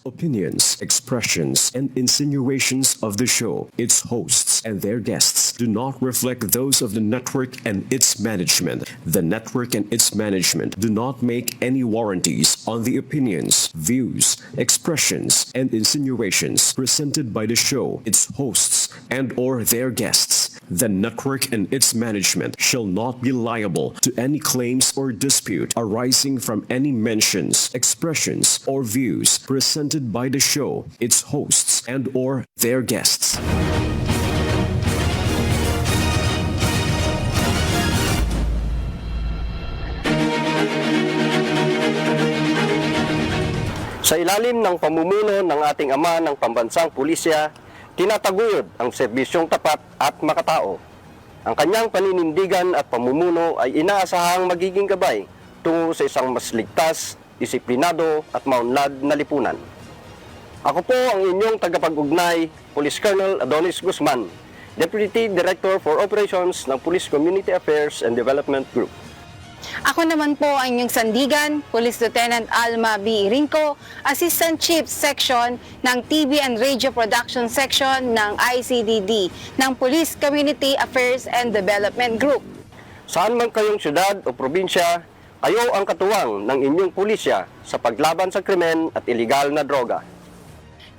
Opinions, expressions, and insinuations of the show, its hosts, and their guests do not reflect those of the network and its management. The network and its management do not make any warranties on the opinions, views, expressions, and insinuations presented by the show, its hosts, and/or their guests. The network and its management shall not be liable to any claims or dispute arising from any mentions, expressions, or views presented by the show, its hosts, and/or their guests. Sa ilalim ng pamumuno ng ating ama ng pambansang pulisya, tinataguyod ang serbisyong tapat at makatao. Ang kanyang paninindigan at pamumuno ay inaasahang magiging gabay tungo sa isang mas ligtas, disiplinado at maunlad na lipunan. Ako po ang inyong tagapag-ugnay, Police Colonel Adonis Guzman, Deputy Director for Operations ng Police Community Affairs and Development Group. Ako naman po ang inyong sandigan, Police Lieutenant Alma B. Irinco, Assistant Chief Section ng TV and Radio Production Section ng ICDD ng Police Community Affairs and Development Group. Saan man kayong syudad o probinsya, kayo ang katuwang ng inyong pulisya sa paglaban sa krimen at iligal na droga.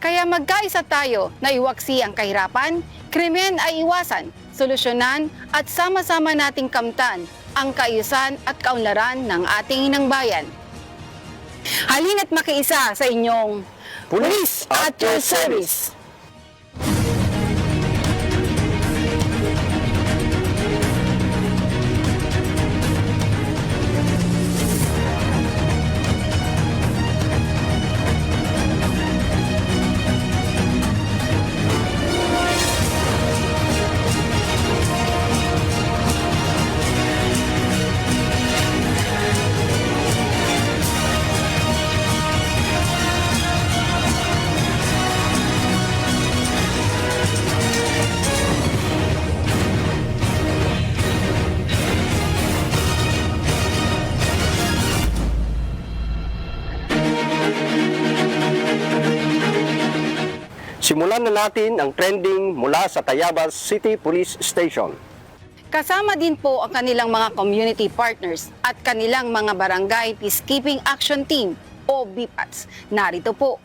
Kaya magkaisa tayo na iwaksi ang kahirapan, krimen ay iwasan, solusyonan at sama-sama nating kamtan ang kaayusan at kaunlaran ng ating inang bayan. Halina't makiisa sa inyong Police at your service! Simulan na natin ang trending mula sa Tayabas City Police Station. Kasama din po ang kanilang mga community partners at kanilang mga Barangay Peacekeeping Action Team o BPATs. Narito po.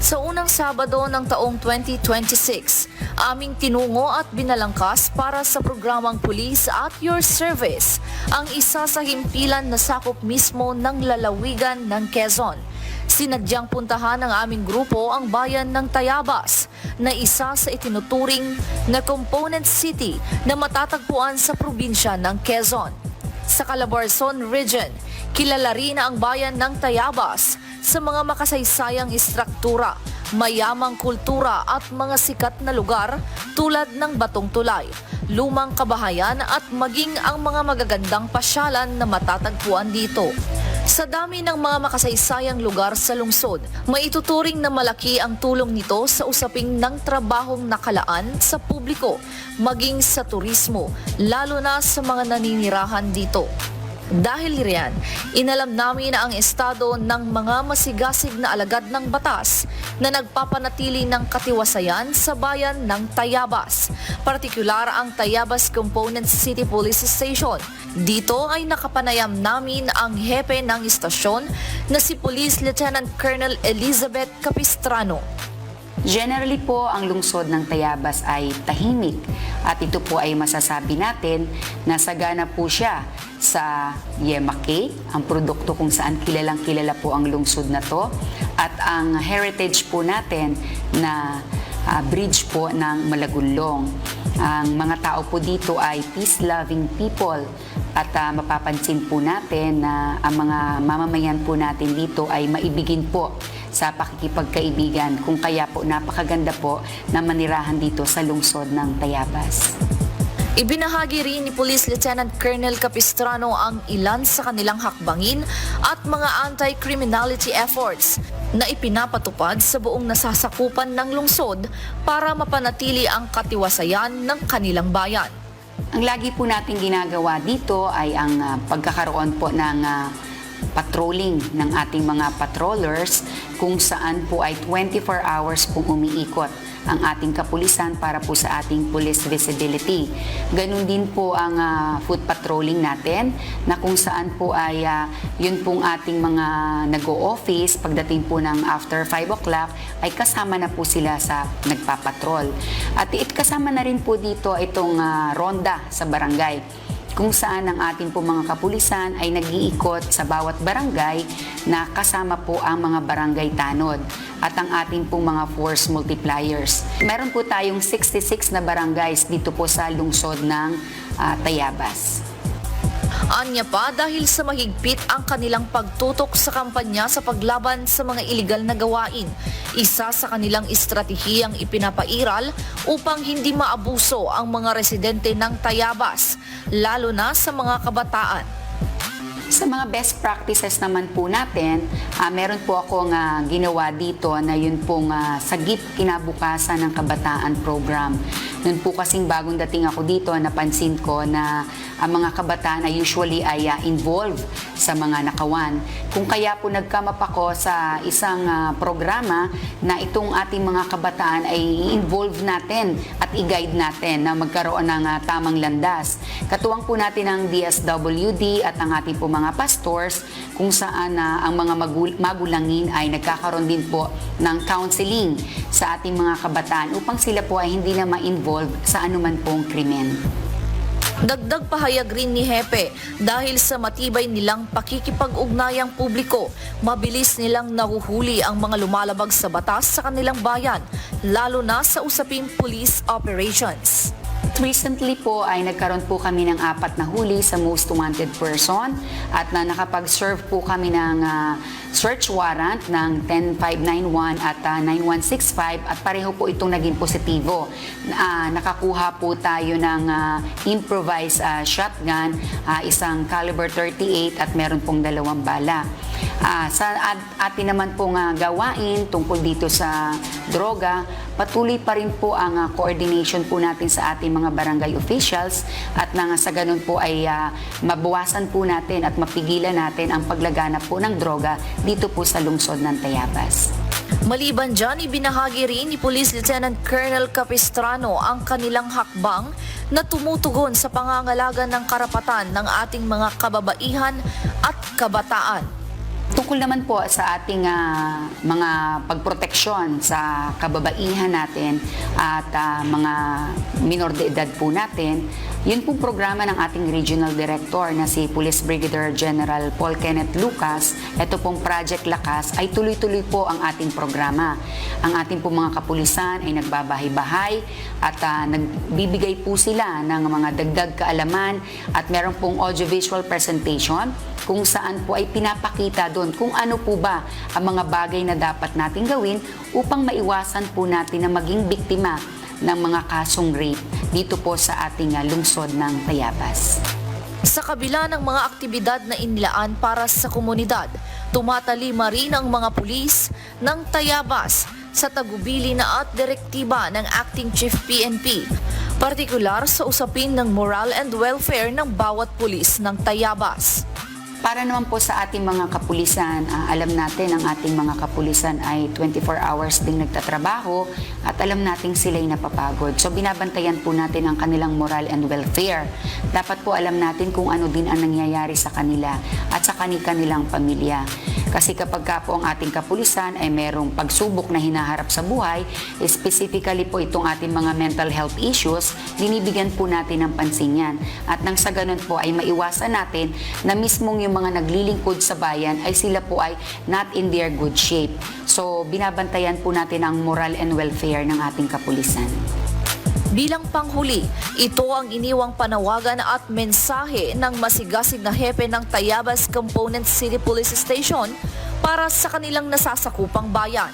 Sa unang Sabado ng taong 2026, aming tinungo at binalangkas para sa programang Police at Your Service ang isa sa himpilan na sakop mismo ng lalawigan ng Quezon. Sinadyang puntahan ng aming grupo ang bayan ng Tayabas na isa sa itinuturing na component city na matatagpuan sa probinsya ng Quezon. Sa Calabarzon Region, kilala rin ang bayan ng Tayabas sa mga makasaysayang istruktura, mayamang kultura at mga sikat na lugar tulad ng Batong Tulay, lumang kabahayan at maging ang mga magagandang pasyalan na matatagpuan dito. Sa dami ng mga makasaysayang lugar sa lungsod, maituturing na malaki ang tulong nito sa usaping ng trabahong nakalaan sa publiko, maging sa turismo, lalo na sa mga naninirahan dito. Dahil riyan, inalam namin na ang estado ng mga masigasig na alagad ng batas na nagpapanatili ng katiwasayan sa bayan ng Tayabas, partikular ang Tayabas Component City Police Station. Dito ay nakapanayam namin ang hepe ng istasyon na si Police Lieutenant Colonel Elizabeth Capistrano. Generally po, ang lungsod ng Tayabas ay tahimik at ito po ay masasabi natin na sagana po siya sa Yemake, ang produkto kung saan kilalang kilala po ang lungsod na to, at ang heritage po natin na bridge po ng Malagulong. Ang mga tao po dito ay peace-loving people at mapapansin po natin na ang mga mamamayan po natin dito ay maibigin po sa pakikipagkaibigan, kung kaya po napakaganda po na manirahan dito sa lungsod ng Tayabas. Ibinahagi rin ni Police Lieutenant Colonel Capistrano ang ilan sa kanilang hakbangin at mga anti-criminality efforts na ipinapatupad sa buong nasasakupan ng lungsod para mapanatili ang katiwasayan ng kanilang bayan. Ang lagi po natin ginagawa dito ay ang pagkakaroon po ng patrolling ng ating mga patrollers kung saan po ay 24 hours pong umiikot ang ating kapulisan para po sa ating police visibility. Ganun din po ang foot patrolling natin na kung saan po ay yun pong ating mga nag-o-office pagdating po ng after 5 o'clock ay kasama na po sila sa nagpapatrol. At kasama na rin po dito itong ronda sa barangay, kung saan ang ating po mga kapulisan ay nag-iikot sa bawat barangay na kasama po ang mga barangay tanod at ang ating po mga force multipliers. Meron po tayong 66 na barangays dito po sa lungsod ng Tayabas. Anya pa, dahil sa mahigpit ang kanilang pagtutok sa kampanya sa paglaban sa mga iligal na gawain, isa sa kanilang estratehiyang ipinapairal upang hindi maabuso ang mga residente ng Tayabas, lalo na sa mga kabataan. Sa mga best practices naman po natin, meron po akong ginawa dito na yun pong Sagip Kinabukasan ng Kabataan program. Noon po kasing bagong dating ako dito, napansin ko na ang mga kabataan ay usually ay involved sa mga nakawan. Kung kaya po nagkamap ako sa isang programa na itong ating mga kabataan ay i-involve natin at i-guide natin na magkaroon ng tamang landas. Katuwang po natin ang DSWD at ang ating po mga pastors kung saan ang mga magulangin ay nagkakaroon din po ng counseling sa ating mga kabataan upang sila po ay hindi na ma-involve sa anuman pong krimen. Dagdag pahayag rin ni Hepe, dahil sa matibay nilang pakikipag-ugnayang publiko, mabilis nilang nahuhuli ang mga lumalabag sa batas sa kanilang bayan, lalo na sa usaping police operations. Recently po ay nagkaroon po kami ng 4 na huli sa most wanted person at na nakapag-serve po kami ng search warrant ng 10591 at 9165 at pareho po itong naging positibo. Nakakuha po tayo ng improvised shotgun, isang caliber 38 at meron pong 2 bala. Sa atin naman pong gawain tungkol dito sa droga, patuloy pa rin po ang coordination po natin sa ating mga barangay officials at nang sa ganun po ay mabawasan po natin at mapigilan natin ang paglaganap po ng droga dito po sa lungsod ng Tayabas. Maliban dyan, ibinahagi rin ni Police Lieutenant Colonel Capistrano ang kanilang hakbang na tumutugon sa pangangalaga ng karapatan ng ating mga kababaihan at kabataan. Tungkol naman po sa ating mga pagproteksyon sa kababaihan natin at mga minor de edad po natin, yun pong programa ng ating Regional Director na si Police Brigadier General Paul Kenneth Lucas. Ito pong Project Lakas ay tuloy-tuloy po ang ating programa. Ang ating pong mga kapulisan ay nagbabahay-bahay at nagbibigay po sila ng mga dagdag kaalaman at meron pong audiovisual presentation kung saan po ay pinapakita doon kung ano po ba ang mga bagay na dapat natin gawin upang maiwasan po natin na maging biktima ng mga kasong rape dito po sa ating lungsod ng Tayabas. Sa kabila ng mga aktibidad na inilaan para sa komunidad, tumatalima rin ang mga pulis ng Tayabas sa tagubili na at direktiba ng Acting Chief PNP, partikular sa usapin ng moral and welfare ng bawat pulis ng Tayabas. Para naman po sa ating mga kapulisan, alam natin ang ating mga kapulisan ay 24 hours ding nagtatrabaho at alam natin sila'y napapagod. So binabantayan po natin ang kanilang moral and welfare. Dapat po alam natin kung ano din ang nangyayari sa kanila at sa kanilang pamilya. Kasi kapag po ang ating kapulisan ay merong pagsubok na hinaharap sa buhay, specifically po itong ating mga mental health issues, binibigyan po natin ng pansin yan. At nang sa ganun po ay maiwasan natin na mismong yung mga naglilingkod sa bayan ay sila po ay not in their good shape. So binabantayan po natin ang moral and welfare ng ating kapulisan. Bilang panghuli, ito ang iniwang panawagan at mensahe ng masigasig na hepe ng Tayabas Component City Police Station para sa kanilang nasasakupang bayan.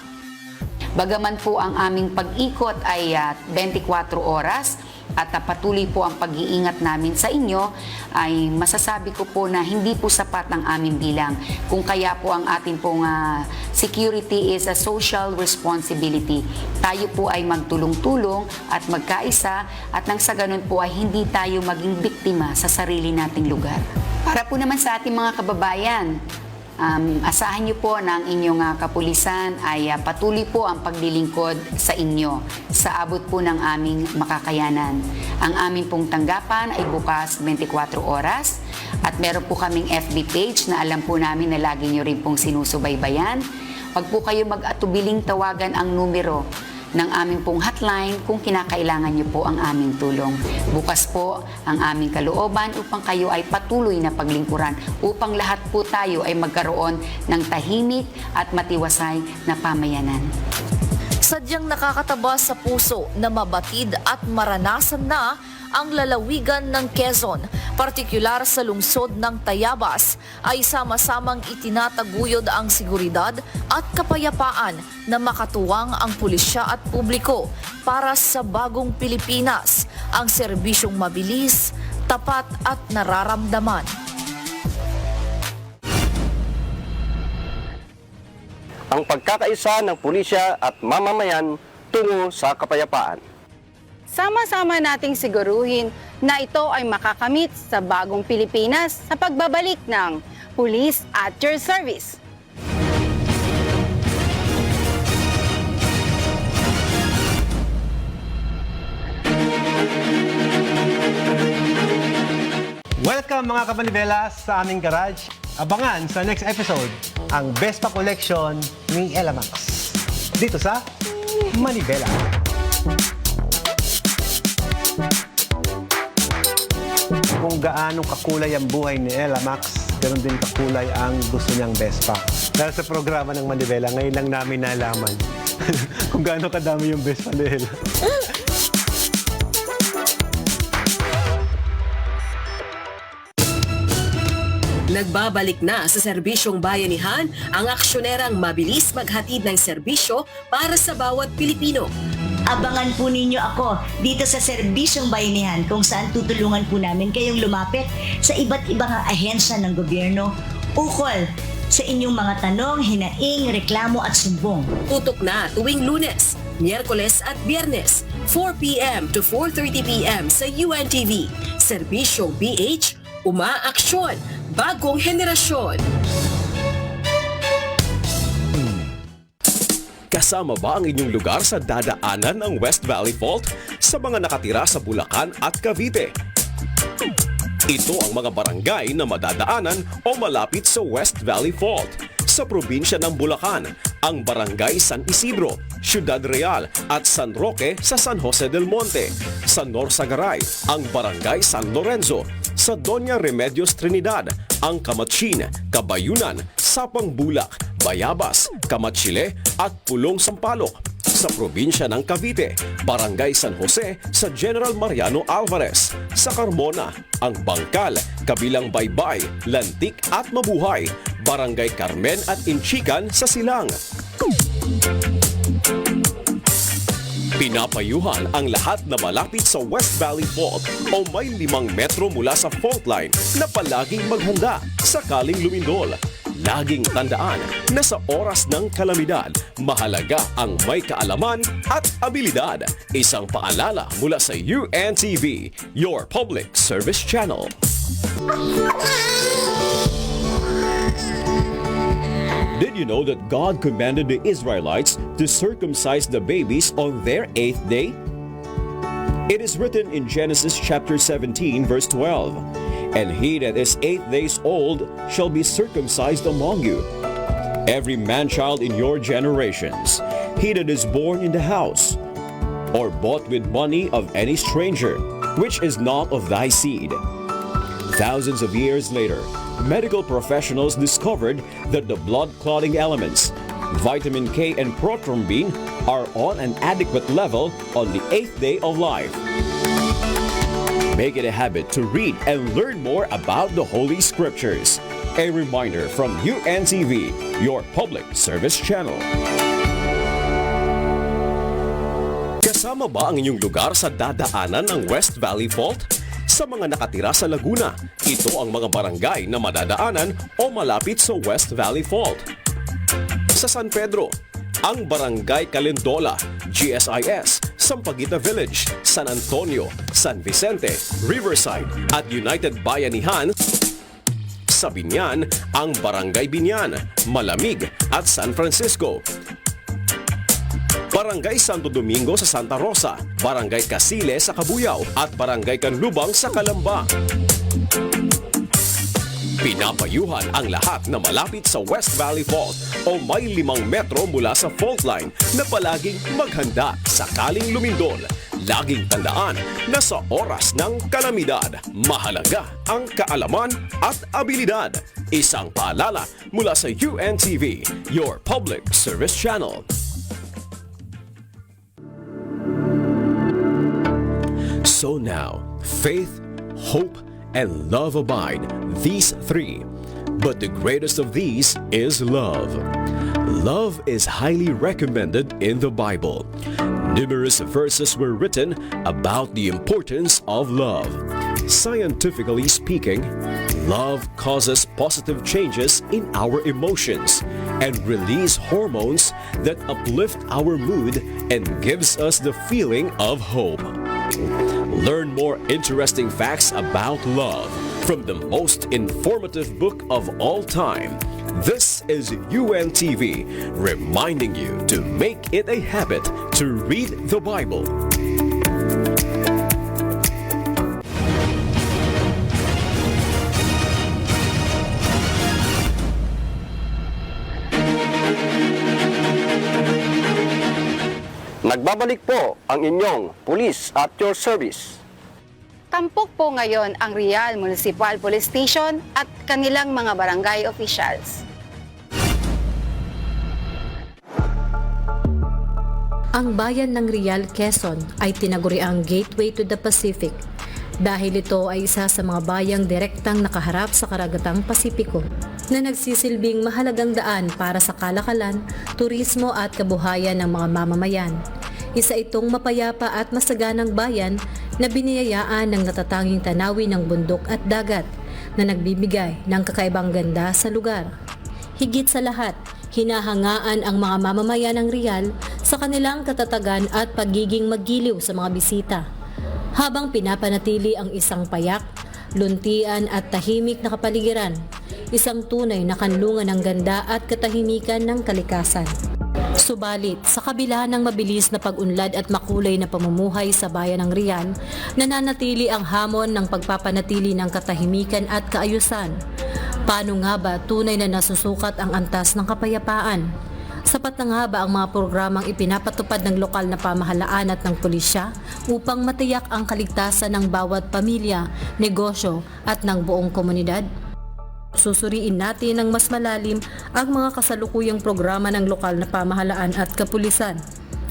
Bagaman po ang aming pag-ikot ay 24 oras, at patuloy po ang pag-iingat namin sa inyo, ay masasabi ko po na hindi po sapat ang aming bilang. Kung kaya po ang ating pong security is a social responsibility. Tayo po ay magtulong-tulong at magkaisa at nang sa ganun po ay hindi tayo maging biktima sa sarili nating lugar. Para po naman sa ating mga kababayan, asahan niyo po na ang inyong kapulisan ay patuloy po ang paglilingkod sa inyo sa abot po ng aming makakayanan. Ang aming pong tanggapan ay bukas 24 oras at meron po kaming FB page na alam po namin na lagi niyo rin pong sinusubaybayan. Huwag po kayo mag-atubiling tawagan ang numero ng aming pong hotline kung kinakailangan niyo po ang aming tulong. Bukas po ang aming kalooban upang kayo ay patuloy na paglingkuran, upang lahat po tayo ay magkaroon ng tahimik at matiwasay na pamayanan. Sadyang nakakataba sa puso na mabatid at maranasan na ang lalawigan ng Quezon, partikular sa lungsod ng Tayabas, ay sama-samang itinataguyod ang seguridad at kapayapaan na makatuwang ang pulisya at publiko para sa bagong Pilipinas, ang serbisyong mabilis, tapat at nararamdaman. Ang pagkakaisa ng pulisya at mamamayan tungo sa kapayapaan. Sama-sama nating siguruhin na ito ay makakamit sa bagong Pilipinas sa pagbabalik ng Police at Your Service. Welcome mga kapanibelas sa aming garage. Abangan sa next episode ang Vespa Collection ni Elamax. Dito sa Manibela. Kung gaano kakulay ang buhay ni Elamax, ganoon din kakulay ang gusto niyang Vespa. Dahil sa programa ng Manibela, ngayon lang namin nalaman kung gaano kadami yung Vespa ni Ella. Nagbabalik na sa serbisyong bayanihan ang aksyonerang mabilis maghatid ng serbisyo para sa bawat Pilipino. Abangan po ninyo ako dito sa Serbisyong Bayanihan kung saan tutulungan po namin kayong lumapit sa iba't ibang ahensya ng gobyerno ukol sa inyong mga tanong, hinaing, reklamo at sumbong. Tutok na tuwing Lunes, Miyerkules at Biyernes, 4 p.m. to 4:30 p.m. sa UNTV. Serbisyong BH, umaaksyon, bagong henerasyon. Kasama ba ang inyong lugar sa dadaanan ng West Valley Fault sa mga nakatira sa Bulacan at Cavite? Ito ang mga barangay na madadaanan o malapit sa West Valley Fault. Sa probinsya ng Bulacan, ang Barangay San Isidro, Ciudad Real at San Roque sa San Jose del Monte. Sa Norsagaray, ang Barangay San Lorenzo. Sa Doña Remedios Trinidad, ang Kamatsin, Kabayunan, Sapang Bulak, Bayabas, Kamatchile at Pulong Sampaloc. Sa probinsya ng Cavite, Barangay San Jose sa General Mariano Alvarez. Sa Carmona, ang Bangkal, kabilang Baybay, Lantik at Mabuhay. Barangay Carmen at Inchigan sa Silang. Pinapayuhan ang lahat na malapit sa West Valley Fault o may 5 metro mula sa fault line na palaging maghanda sakaling lumindol. Laging tandaan na sa oras ng kalamidad, mahalaga ang may kaalaman at abilidad. Isang paalala mula sa UNTV, your public service channel. Did you know that God commanded the Israelites to circumcise the babies on their 8th day? It is written in Genesis chapter 17, verse 12, "And he that is 8 days old shall be circumcised among you. Every man-child in your generations, he that is born in the house, or bought with money of any stranger, which is not of thy seed." Thousands of years later, medical professionals discovered that the blood-clotting elements, vitamin K and prothrombin, are on an adequate level on the 8th day of life. Make it a habit to read and learn more about the Holy Scriptures. A reminder from UNTV, your public service channel. Kasama ba ang inyong lugar sa dadaanan ng West Valley Fault? Sa mga nakatira sa Laguna, ito ang mga barangay na madadaanan o malapit sa West Valley Fault. Sa San Pedro, ang Barangay Calindola, GSIS, Sampaguita Village, San Antonio, San Vicente, Riverside at United Bayanihan. Sa Binyan, ang Barangay Binyan, Malamig at San Francisco. Barangay Santo Domingo sa Santa Rosa, Barangay Casile sa Cabuyao at Barangay Canlubang sa Calamba. Pinapayuhan ang lahat na malapit sa West Valley Fault o may 5 metro mula sa fault line na palaging maghanda sakaling lumindol. Laging tandaan na sa oras ng kalamidad, mahalaga ang kaalaman at abilidad. Isang paalala mula sa UNTV, your public service channel. So now, faith, hope, and love abide, these 3. But the greatest of these is love. Love is highly recommended in the Bible. Numerous verses were written about the importance of love. Scientifically speaking, love causes positive changes in our emotions and release hormones that uplift our mood and gives us the feeling of hope. Learn more interesting facts about love from the most informative book of all time. This is UNTV, reminding you to make it a habit to read the Bible. Nagbabalik po ang inyong Police at Your Service. Tampok po ngayon ang Real Municipal Police Station at kanilang mga barangay officials. Ang bayan ng Real, Quezon ay tinaguriang Gateway to the Pacific dahil ito ay isa sa mga bayang direktang nakaharap sa karagatang Pasipiko na nagsisilbing mahalagang daan para sa kalakalan, turismo at kabuhayan ng mga mamamayan. Isa itong mapayapa at masaganang bayan na biniyayaan ng natatanging tanawin ng bundok at dagat na nagbibigay ng kakaibang ganda sa lugar. Higit sa lahat, hinahangaan ang mga mamamayan ng Real sa kanilang katatagan at pagiging magiliw sa mga bisita, habang pinapanatili ang isang payak, luntian at tahimik na kapaligiran, isang tunay na kanlungan ng ganda at katahimikan ng kalikasan. Subalit, sa kabila ng mabilis na pag-unlad at makulay na pamumuhay sa bayan ng Real, nananatili ang hamon ng pagpapanatili ng katahimikan at kaayusan. Paano nga ba tunay na nasusukat ang antas ng kapayapaan? Sapat na nga ba ang mga programang ipinapatupad ng lokal na pamahalaan at ng pulisya upang matiyak ang kaligtasan ng bawat pamilya, negosyo at ng buong komunidad? Susuriin natin ng mas malalim ang mga kasalukuyang programa ng lokal na pamahalaan at kapulisan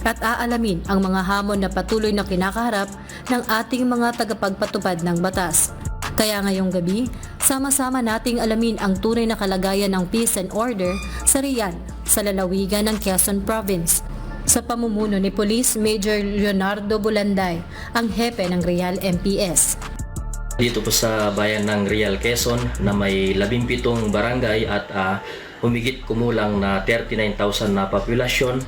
at aalamin ang mga hamon na patuloy na kinakaharap ng ating mga tagapagpatupad ng batas. Kaya ngayong gabi, sama-sama nating alamin ang tunay na kalagayan ng peace and order sa Real, sa lalawigan ng Quezon Province. Sa pamumuno ni Police Major Leonardo Bulanday, ang hepe ng Real MPS. Dito po sa bayan ng Real, Quezon na may 17 barangay at humigit kumulang na 39,000 na populasyon,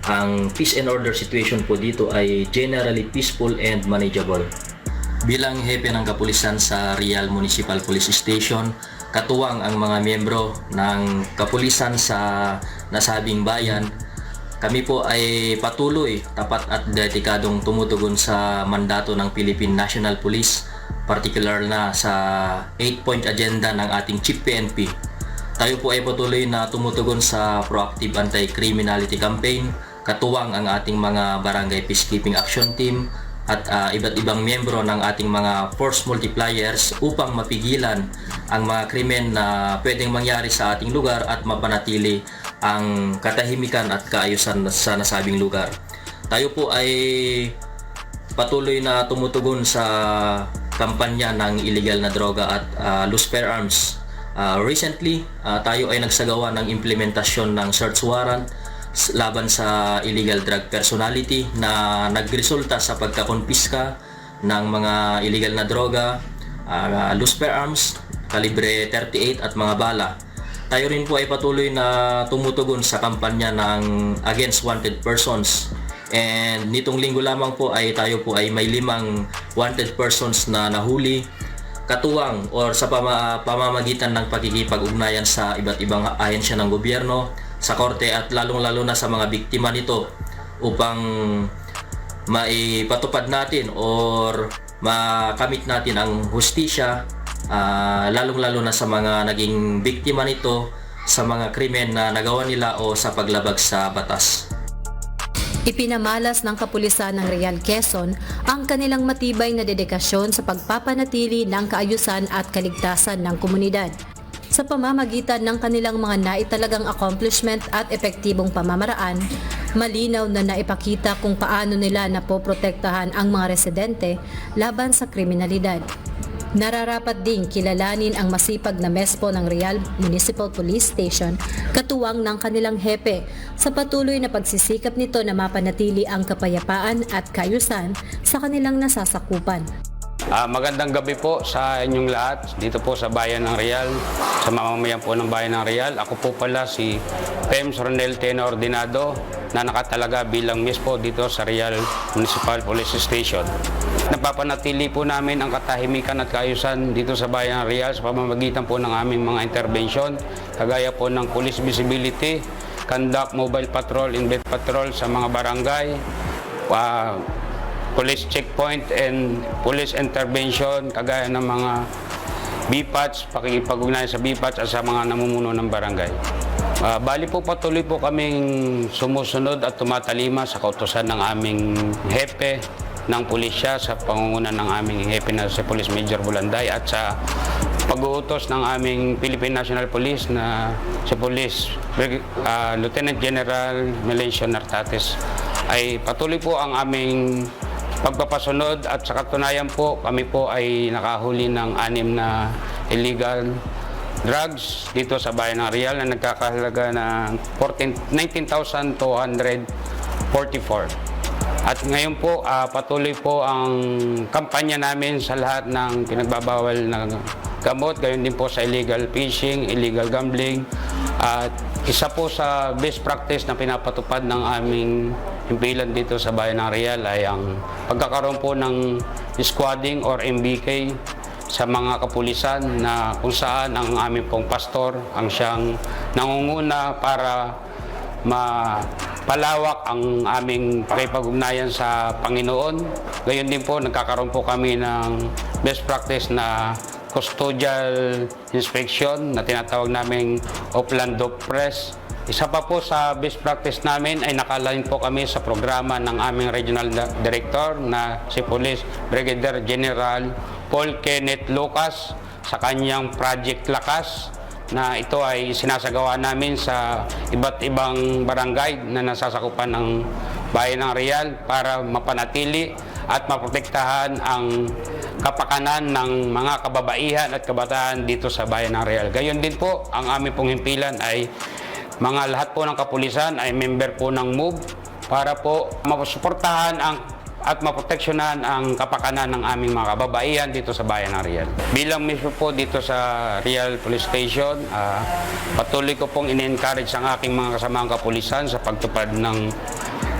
ang peace and order situation po dito ay generally peaceful and manageable. Bilang hepe ng kapulisan sa Real Municipal Police Station, katuwang ang mga miyembro ng kapulisan sa nasabing bayan, kami po ay patuloy, tapat at dedikadong tumutugon sa mandato ng Philippine National Police, particular na sa 8-point agenda ng ating Chief PNP. Tayo po ay patuloy na tumutugon sa proactive anti-criminality campaign, katuwang ang ating mga barangay peacekeeping action team at iba't ibang miyembro ng ating mga force multipliers upang mapigilan ang mga krimen na pwedeng mangyari sa ating lugar at mapanatili ang katahimikan at kaayusan sa nasabing lugar. Tayo po ay patuloy na tumutugon sa kampanya ng illegal na droga at loose firearms. Recently, tayo ay nagsagawa ng implementasyon ng search warrant laban sa illegal drug personality na nagresulta sa pagkakonpiska ng mga illegal na droga, loose firearms, kalibre 38 at mga bala. Tayo rin po ay patuloy na tumutugon sa kampanya ng Against Wanted Persons. And nitong linggo lamang po ay tayo po ay may 5 wanted persons na nahuli katuwang or sa pamamagitan ng pakikipag-ugnayan sa iba't ibang ahensya ng gobyerno, sa korte at lalong-lalo na sa mga biktima nito upang maipatupad natin or makamit natin ang hustisya, lalong-lalo na sa mga naging biktima nito sa mga krimen na nagawa nila o sa paglabag sa batas. Ipinamalas ng kapulisan ng Real Quezon ang kanilang matibay na dedikasyon sa pagpapanatili ng kaayusan at kaligtasan ng komunidad. Sa pamamagitan ng kanilang mga naitalagang accomplishment at epektibong pamamaraan, malinaw na naipakita kung paano nila napoprotektahan ang mga residente laban sa kriminalidad. Nararapat ding kilalanin ang masipag na mespo ng Real Municipal Police Station katuwang ng kanilang hepe sa patuloy na pagsisikap nito na mapanatili ang kapayapaan at kaayusan sa kanilang nasasakupan. Magandang gabi po sa inyong lahat dito po sa Bayan ng Real, sa mamamayan po ng Bayan ng Real. Ako po pala si Pems Ronel Tena Ordinado na nakatalaga bilang mispo dito sa Real Municipal Police Station. Napapanatili po namin ang katahimikan at kaayusan dito sa Bayan ng Real sa pamamagitan po ng aming mga intervention, kagaya po ng police visibility, conduct mobile patrol, invade patrol sa mga barangay, police checkpoint and police intervention, kagaya ng mga BPATs, pakikipag-ugnayan sa BPATs at sa mga namumuno ng barangay. Bali po patuloy po kaming sumusunod at tumatalima sa kautusan ng aming hepe ng pulisya sa pangunguna ng aming hepe na si Police Major Bulanday at sa pag-uutos ng aming Philippine National Police na si Police Lieutenant General Melencio Nartates. Ay patuloy po ang aming pagpapasunod at sa katunayan po kami po ay nakahuli ng 6 na illegal drugs dito sa Bayan ng Real na nagkakahalaga ng 19,244. At ngayon po patuloy po ang kampanya namin sa lahat ng pinagbabawal na gamot, gayon din po sa illegal fishing, illegal gambling. At isa po sa best practice na pinapatupad ng aming himpilan dito sa Bayan ng Real ay ang pagkakaroon po ng squadding or MBK sa mga kapulisan na kung saan ang aming pong pastor ang siyang nangunguna para mapalawak ang aming pakipag-ugnayan sa Panginoon. Gayon din po, nagkakaroon po kami ng best practice na custodial inspection na tinatawag naming Upland Dog Press. Isa pa po sa best practice namin ay nakalain po kami sa programa ng aming Regional Director na si Police Brigadier General Paul Kenneth Lucas sa kanyang Project Lakas, na ito ay sinasagawa namin sa iba't ibang barangay na nasasakupan ng Bayan ng Real para mapanatili at maprotektahan ang kapakanan ng mga kababaihan at kabataan dito sa Bayan ng Real. Gayon din po, ang aming pong himpilan ay mga lahat po ng kapulisan ay member po ng MOVE para po masuportahan at maproteksyonan ang kapakanan ng aming mga kababaihan dito sa Bayan ng Real. Bilang mismo po dito sa Real Police Station, patuloy ko pong in-encourage ang aking mga kasamaang kapulisan sa pagtupad ng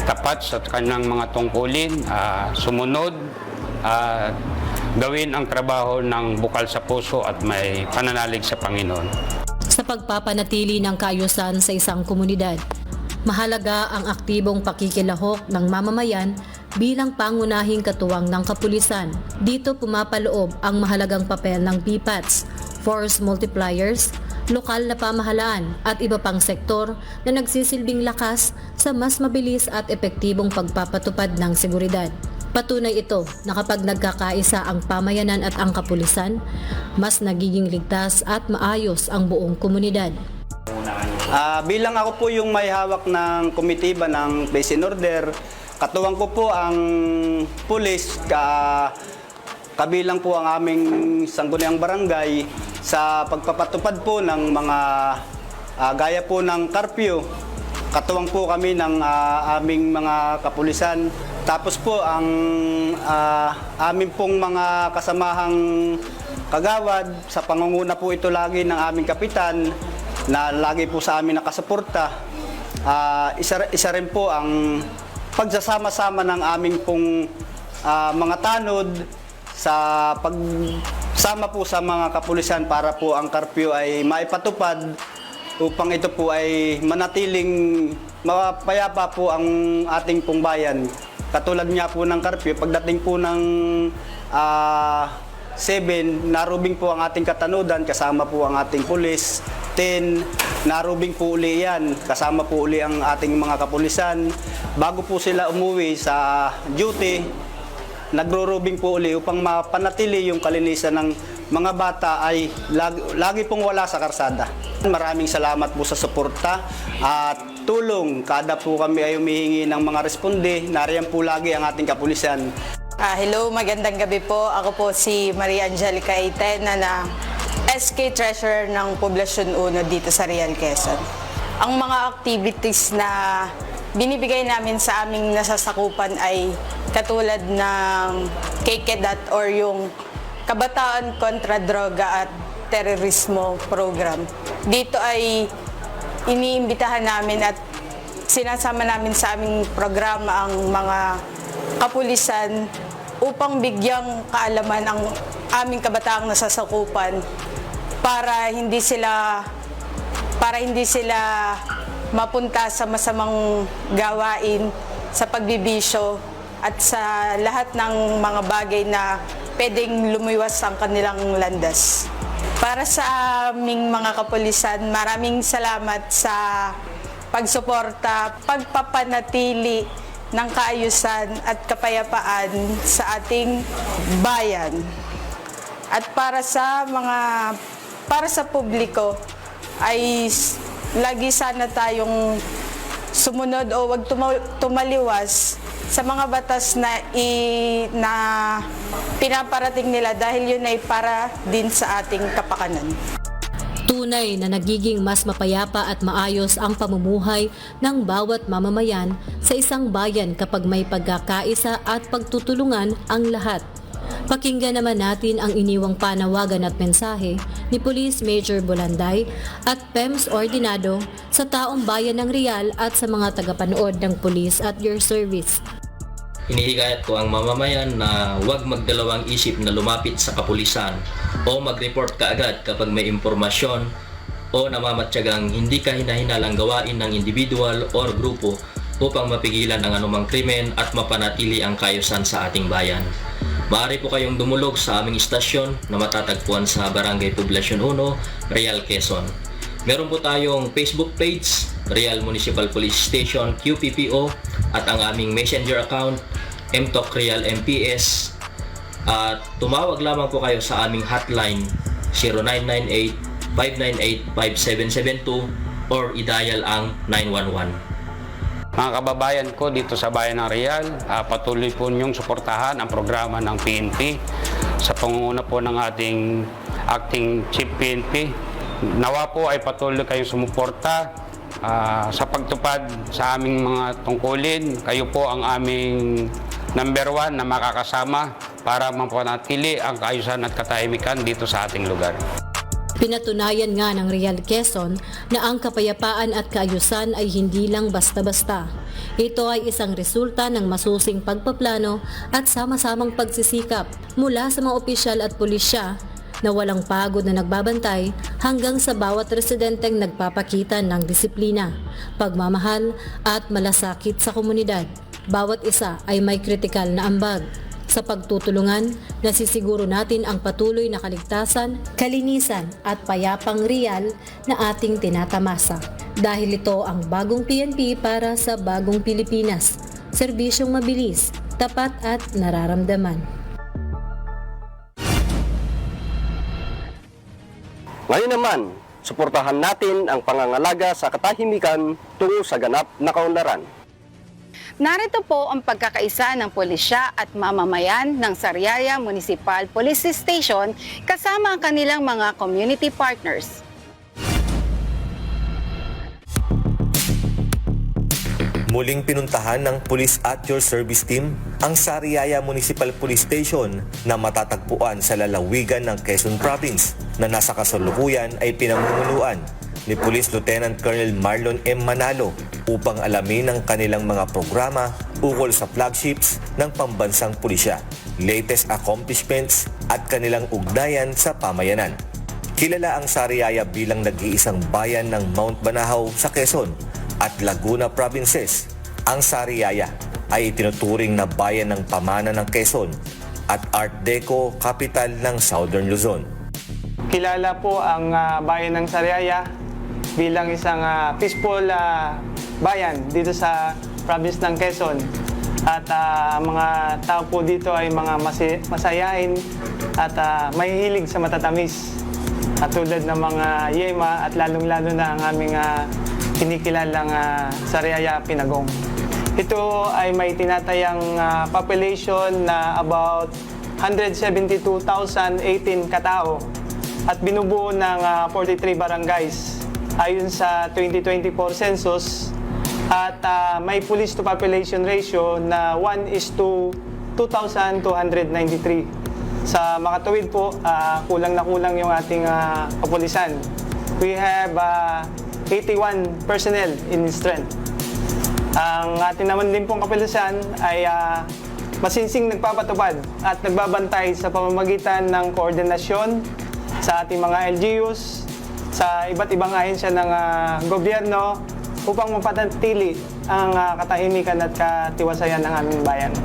tapat sa kanyang mga tungkulin, sumunod, gawin ang trabaho ng bukal sa puso at may pananalig sa Panginoon. Sa pagpapanatili ng kaayusan sa isang komunidad, mahalaga ang aktibong pakikilahok ng mamamayan bilang pangunahing katuwang ng kapulisan. Dito pumapaloob ang mahalagang papel ng BPATs, force multipliers, lokal na pamahalaan at iba pang sektor na nagsisilbing lakas sa mas mabilis at epektibong pagpapatupad ng seguridad. Patunay ito na kapag nagkakaisa ang pamayanan at ang kapulisan, mas nagiging ligtas at maayos ang buong komunidad. Bilang ako po yung may hawak ng komitiba ng Peace and Order, katuwang ko po ang pulis, kabilang po ang aming sangguniang barangay sa pagpapatupad po ng mga gaya po ng curfew katuwang po kami ng aming mga kapulisan. Tapos po ang amin pong mga kasamahang kagawad, sa pangunguna po ito lagi ng aming kapitan na lagi po sa amin nakasuporta. Isa rin po ang pagsasama-sama ng aming pong mga tanod sa pagsama po sa mga kapulisan para po ang curfew ay maipatupad upang ito po ay manatiling mapayapa po ang ating pong bayan. Katulad nga po ng curfew, pagdating po ng 7, narubing po ang ating katanudan, kasama po ang ating pulis. 10, narubing po uli yan, kasama po uli ang ating mga kapulisan. Bago po sila umuwi sa duty, nagro-rubing po uli upang mapanatili yung kalinisan ng mga bata ay lagi pong wala sa karsada. Maraming salamat po sa suporta at tulong. Kada po kami ay humihingi ng mga responde, nariyan po lagi ang ating kapulisan. Hello, magandang gabi po. Ako po si Maria Angelica Aitena na SK Treasurer ng Poblasyon 1 dito sa Real Quezon. Ang mga activities na binibigay namin sa aming nasasakupan ay katulad ng KKDAT or yung Kabataan Kontra Droga at Terorismo Program. Dito ay iniimbitahan namin at sinasama namin sa aming programa ang mga kapulisan upang bigyang kaalaman ang aming kabataang nasasakupan para hindi sila mapunta sa masamang gawain, sa pagbibisyo at sa lahat ng mga bagay na pwedeng lumiwas ang kanilang landas. Para sa aming mga kapulisan, maraming salamat sa pagsuporta, pagpapanatili ng kaayusan at kapayapaan sa ating bayan. At para sa publiko ay lagi sana tayong sumunod o wag tumaliwas sa mga batas na pinaparating nila dahil yun ay para din sa ating kapakanan. Tunay na nagiging mas mapayapa at maayos ang pamumuhay ng bawat mamamayan sa isang bayan kapag may pagkakaisa at pagtutulungan ang lahat. Pakinggan naman natin ang iniwang panawagan at mensahe ni Police Major Bolanday at PEMS Ordinado sa taong bayan ng Real at sa mga tagapanood ng Police at Your Service. Hinihikayat ko ang mamamayan na huwag magdalawang isip na lumapit sa kapulisan o mag-report kaagad kapag may impormasyon o namamatyagang hindi kahina-hinalang gawain ng individual or grupo upang mapigilan ang anumang krimen at mapanatili ang kaayusan sa ating bayan. Maaari po kayong dumulog sa aming istasyon na matatagpuan sa Barangay Poblasyon 1, Real Quezon. Meron po tayong Facebook page, Real Municipal Police Station QPPO, at ang aming messenger account, MTOC Real MPS. At tumawag lamang po kayo sa aming hotline 0998-598-5772 or i-dial ang 911. Mga kababayan ko dito sa bayan ng Real, patuloy po niyong suportahan ang programa ng PNP sa pangunguna po ng ating acting chief PNP. Nawa po ay patuloy kayong sumuporta sa pagtupad sa aming mga tungkulin. Kayo po ang aming number 1 na makakasama para mapanatili ang kaayusan at katahimikan dito sa ating lugar. Pinatunayan nga ng Real Quezon na ang kapayapaan at kaayusan ay hindi lang basta-basta. Ito ay isang resulta ng masusing pagpaplano at sama-samang pagsisikap mula sa mga opisyal at pulisya na walang pagod na nagbabantay hanggang sa bawat residenteng nagpapakita ng disiplina, pagmamahal at malasakit sa komunidad. Bawat isa ay may kritikal na ambag. Sa pagtutulungan, nasisiguro natin ang patuloy na kaligtasan, kalinisan at payapang Real na ating tinatamasa. Dahil ito ang bagong PNP para sa bagong Pilipinas. Serbisyong mabilis, tapat at nararamdaman. Ngayon naman, suportahan natin ang pangangalaga sa katahimikan tungo sa ganap na kaunlaran. Narito po ang pagkakaisa ng pulisya at mamamayan ng Sariaya Municipal Police Station kasama ang kanilang mga community partners. Muling pinuntahan ng Police at Your Service Team ang Sariaya Municipal Police Station na matatagpuan sa lalawigan ng Quezon Province na nasa kasalukuyan ay pinamumunuan ni Police Lieutenant Colonel Marlon M. Manalo upang alamin ang kanilang mga programa ukol sa flagships ng pambansang pulisya, latest accomplishments at kanilang ugnayan sa pamayanan. Kilala ang Sariaya bilang nag-iisang bayan ng Mount Banahaw sa Quezon at Laguna Provinces. Ang Sariaya ay itinuturing na bayan ng pamana ng Quezon at Art Deco capital ng Southern Luzon. Kilala po ang bayan ng Sariaya bilang isang peaceful bayan dito sa province ng Quezon. At mga tao po dito ay mga masayahin at mahihilig sa matatamis. Tulad ng mga yema at lalong-lalo na ang aming kinikilalang Sariaya Pinagong. Ito ay may tinatayang population na about 172,018 katao at binubuo ng 43 barangays ayon sa 2024 census at may police to population ratio na 1:2,293. Sa makatuwid po, kulang na kulang yung ating kapulisan. We have 81 personnel in strength. Ang ating naman din pong kapulisan ay masinsing nagpapatupad at nagbabantay sa pamamagitan ng koordinasyon sa ating mga LGUs, sa iba't ibang ahensya ng gobyerno upang mapanatili ang katahimikan at katiwasayan ng aming bayan.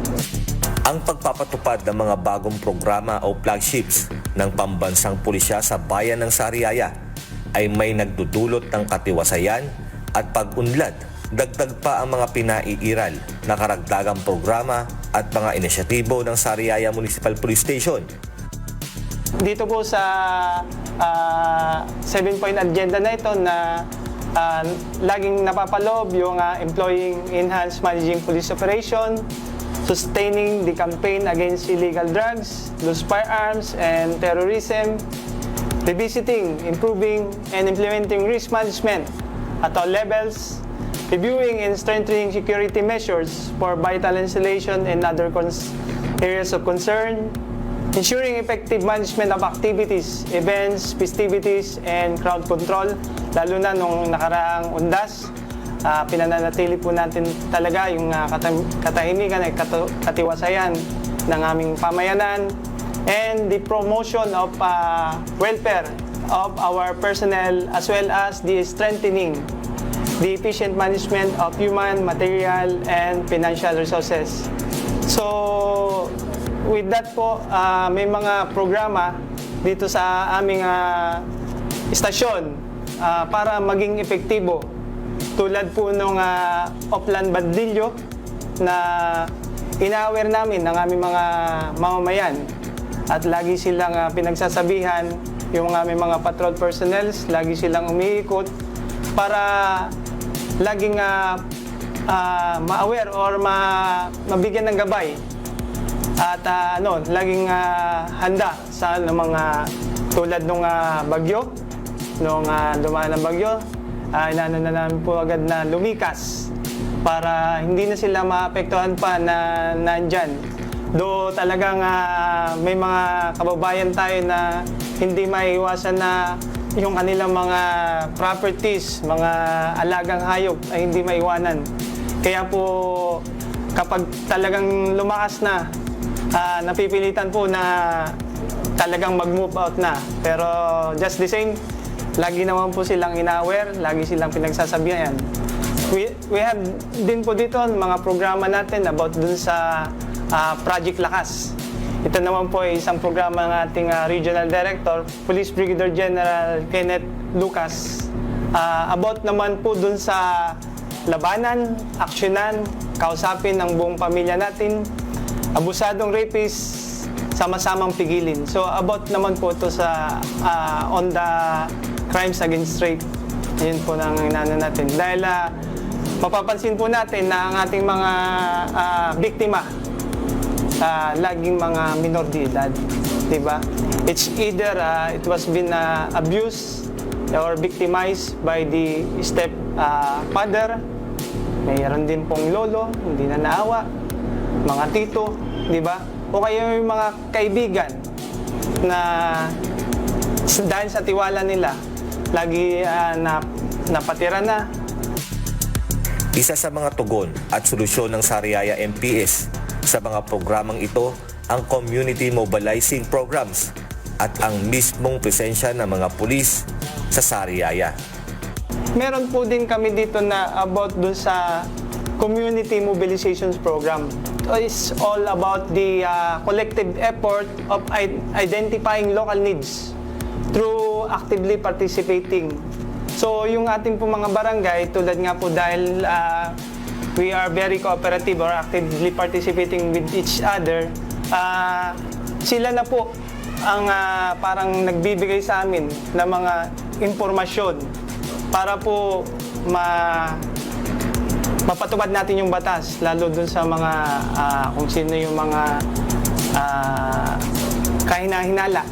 Ang pagpapatupad ng mga bagong programa o flagships ng pambansang pulisya sa bayan ng Sariaya ay may nagdudulot ng katiwasayan at pag-unlad. Dagdag pa ang mga pinaiiral na karagdagang programa at mga inisyatibo ng Sariaya Municipal Police Station. Dito po sa 7-point agenda na ito na laging napapaloob yung employing enhanced managing police operation, sustaining the campaign against illegal drugs, loose firearms, and terrorism, revisiting, improving, and implementing risk management at all levels, reviewing and strengthening security measures for vital installation and other areas of concern, ensuring effective management of activities, events, festivities, and crowd control, lalo na nung nakaraang undas. Pinananatili po natin talaga yung katahimikan at katiwasayan ng aming pamayanan and the promotion of welfare of our personnel as well as the strengthening the efficient management of human, material, and financial resources. So, with that po, may mga programa dito sa aming istasyon para maging epektibo. Tulad po nung Oplan Bandilyo na ina-aware namin ng aming mga mamamayan at lagi silang pinagsasabihan yung aming mga patrol personnel, lagi silang umiikot para laging ma-aware or mabigyan ng gabay at laging handa sa mga tulad nung bagyo, nung dumaan ng bagyo. Inano na namin po agad na lumikas para hindi na sila maapektuhan pa na nandyan. Do talagang may mga kababayan tayo na hindi maiwasan na yung kanilang mga properties, mga alagang hayop ay hindi maiwanan. Kaya po kapag talagang lumakas na, napipilitan po na talagang mag-move out na. Pero just the same, lagi naman po silang ina-aware, lagi silang pinagsasabihan. We have din po dito mga programa natin about dun sa Project Lakas. Ito naman po ay isang programa ng ating Regional Director, Police Brigadier General Kenneth Lucas. About naman po dun sa labanan, aksyonan, kausapin ng buong pamilya natin, abusadong rapists, sama-samang pigilin. So about naman po ito sa on the crimes against rape. Yun po nang inano natin. Dahil mapapansin po natin na ang ating mga biktima laging mga minor de edad, diba? It's either it was been abused or victimized by the step father mayroon din pong lolo, hindi na naawa, mga tito, di ba? O kaya yung mga kaibigan na dahil sa tiwala nila, lagi napatira na. Isa sa mga tugon at solusyon ng Sariaya MPS sa mga programang ito ang community mobilizing programs at ang mismong presensya ng mga pulis sa Sariaya. Meron po din kami dito na about dun sa community mobilizations program. It's all about the collective effort of identifying local needs through actively participating. So yung ating po mga barangay, tulad nga po dahil we are very cooperative or actively participating with each other, sila na po ang parang nagbibigay sa amin ng mga impormasyon para po mapatupad natin yung batas, lalo dun sa mga kung sino yung mga kahinahinala